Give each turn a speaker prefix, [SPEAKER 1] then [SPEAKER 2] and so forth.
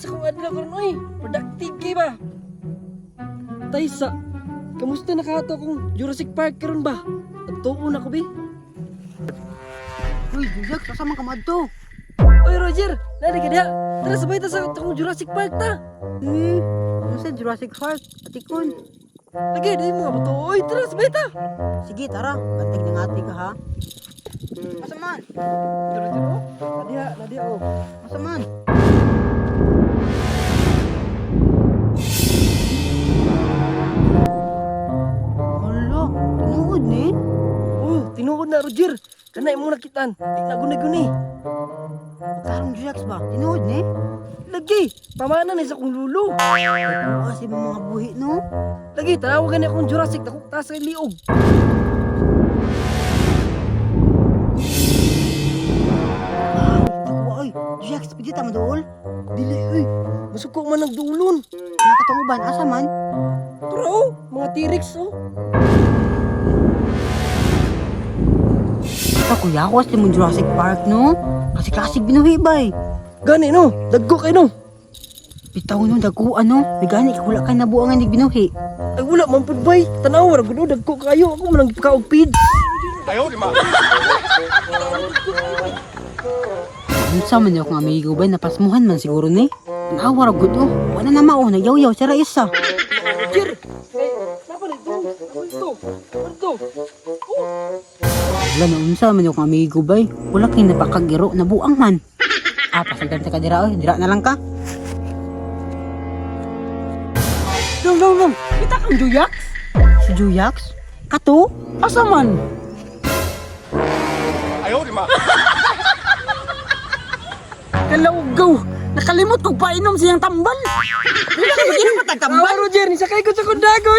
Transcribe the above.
[SPEAKER 1] sa kong adlaw karon oy. Productive kay ba? Taysa. Kamusta nakato kong Jurassic Park karon ba? Tagtuon ako bi.
[SPEAKER 2] Uy, Jack, sasama ka madto.
[SPEAKER 1] Oy Roger, nari ka diha. Tara sabay ta sa akong Jurassic Park ta.
[SPEAKER 2] Ano sa Jurassic Park? Atikon.
[SPEAKER 1] Lagi di mo ba to? Oy, tara sabay ta.
[SPEAKER 2] Sige, tara. Bantay ng ati ka ha. Masaman?
[SPEAKER 1] Roger oh. Nadia oh.
[SPEAKER 2] Masaman? Hala, tinuod ni.
[SPEAKER 1] Oh, tinuod na Roger. Kanay mo nakitan. Di na guni-guni.
[SPEAKER 2] Karong Jax ba? Tinuod ni?
[SPEAKER 1] Lagi, pamana ni sa kong lulo.
[SPEAKER 2] Kasi mga buhi, no?
[SPEAKER 1] Lagi, tanawagan ni akong Jurassic. Takot ta sa liog.
[SPEAKER 2] Ay, Jax, pwede tama dool?
[SPEAKER 1] Dili, oy. Masuko man nagdulon.
[SPEAKER 2] Nakatunguban, asa man?
[SPEAKER 1] Tara oh, mga T-Rex oh.
[SPEAKER 2] Kuya, ako sa mong Jurassic Park, no? Kasi klasik binuhi ba eh.
[SPEAKER 1] Gani no, dagko kay no.
[SPEAKER 2] Bitaw no, daguan no. May gani, wala kay nabuangan ni binuhi.
[SPEAKER 1] Ay wala man pud bay. Tanaw ra gud dagko kayo. Ako man nagpakaog feed.
[SPEAKER 2] Unsa man yung akong amigo ba, napasmuhan man siguro ni. Naawar gud oh. Wala na mao, nagyaw-yaw siya ra isa.
[SPEAKER 1] Jer. Napa nito? Ito. Ito.
[SPEAKER 2] Wala na unsa man yung akong amigo ba. Wala kay napakagiro, nabuang man. Pasagan sa kadira oy, dira na lang ka.
[SPEAKER 1] Long. Kita kang Juyak?
[SPEAKER 2] Si Juyax? Kato?
[SPEAKER 1] Asa man? Kalawgaw. Nakalimot kog painom siyang tambal.
[SPEAKER 2] Hindi ka mag-inom
[SPEAKER 1] Tambal Roger, ni sakay ko sa kundago.